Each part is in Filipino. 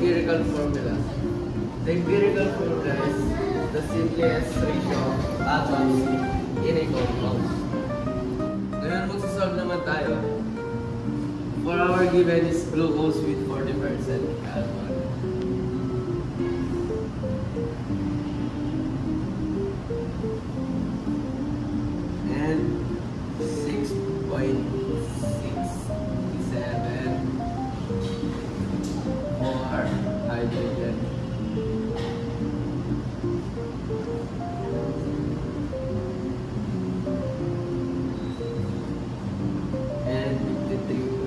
empirical formula. The empirical formula is the simplest ratio of atoms in a compound. Ngayon, magsasolve naman tayo. For our given is glucose with 40% alcohol. And 6.67 for hydrogen. And 53.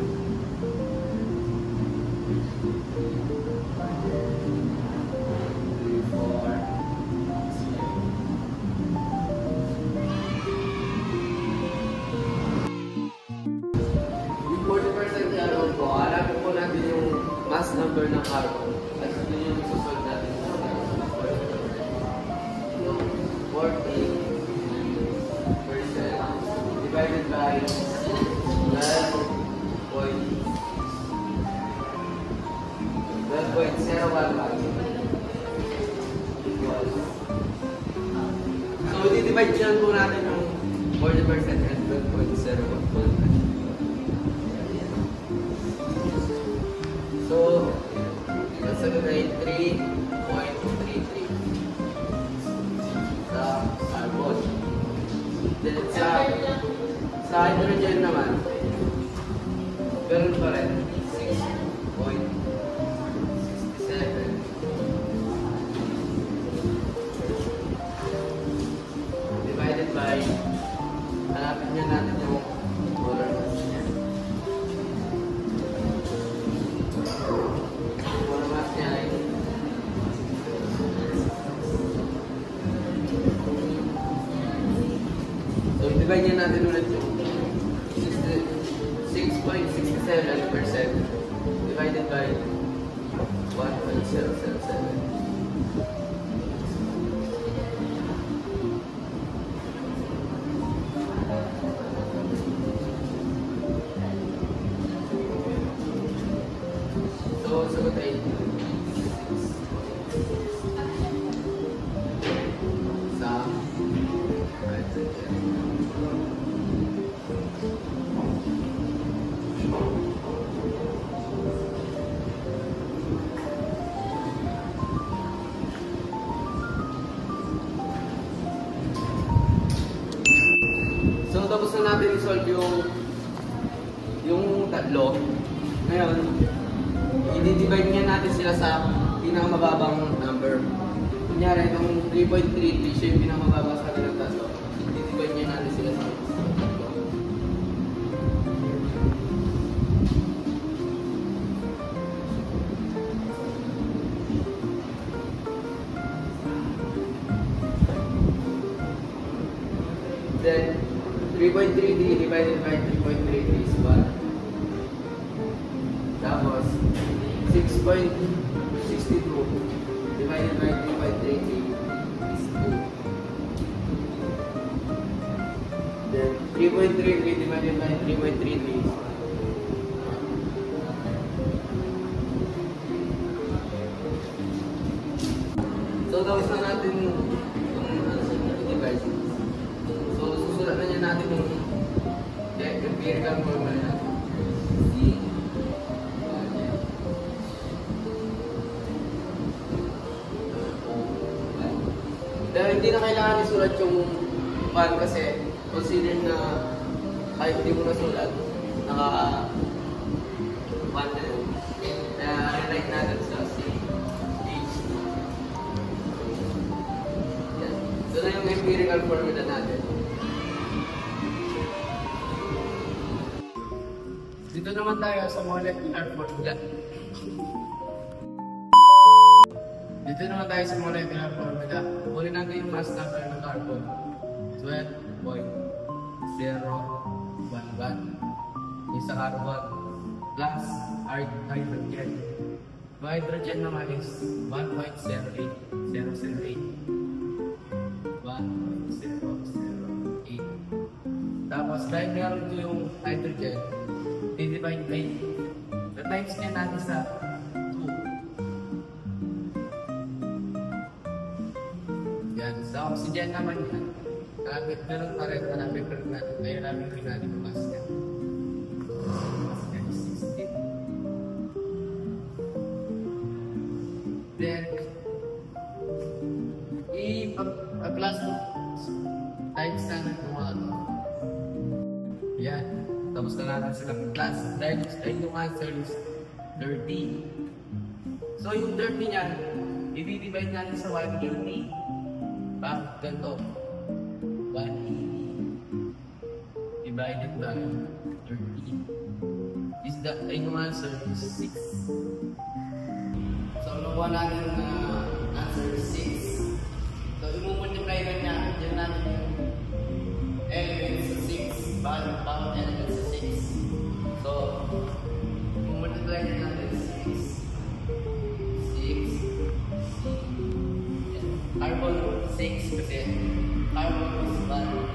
Mass number ng carbon. At ito yung susunod natin. Yung 40% divided by 12.011. So, i-divide dyan po natin yung 40% and 12.011. So, nasa gawin 3.33 sa carbon. Then sa hydrogen naman, ganun pa rin, 6.67 divided by, hanapin niya natin yung molar mass niya. So, divide niya natin ulit yung 6.67% divided by 1.007. So, sagot ay sa hydrogen. So, tapos na natin i-solve yung tatlo. Ngayon, i-divide niya natin sila sa pinakamababang number. Kunyari, itong 3.33 siya yung pinakamababa sa kanilang tatlo. I-divide niya natin sila sa tatlo. Then, 3.33 divided by 3.33 is 1. Tapos, 6.62 divided by 3.33 is 2. Then, 3.33 divided by 3.33 is 1. So, tapos na natin yung divide. Susulat na niya natin yung empirical formula natin. Pero hindi na kailangan isulat yung pan kasi consider na kahit hindi mo nasulat, naka-pan na yun. Kaya rewrite natin sa H2. Yan. Ito na yung empirical formula natin. Dito naman tayo sa molecular formula. Dito naman tayo sa molecular formula. Kunin natin yung mass number ng carbon. 12.011. Yung sa carbon plus hydrogen. Yung hydrogen naman is 1.008. 1.008. Tapos dahil meron ito yung hydrogen, divide by, times niya natin sa 2. Sa oxygen naman yan, ganun pa rin, hanapin pa rin natin. Ngayon namin rin natin yung oxygen. Oxygen is 16. Then, i-plus times na ng mga ano. Yan. Tapos na natin sila plus. Dahil yung answer is 30. So yung 30 niyan, i-divide natin sa 180. Ganito. 180 divided by 30 is yung answer is 6. So nakuha natin na answer is 6. So i-multiply na niya. Diyan natin yung elements sa 6. Bawat elements sa 6. So i-multiply na natin 6. Carbon 6 kasi carbon is 1.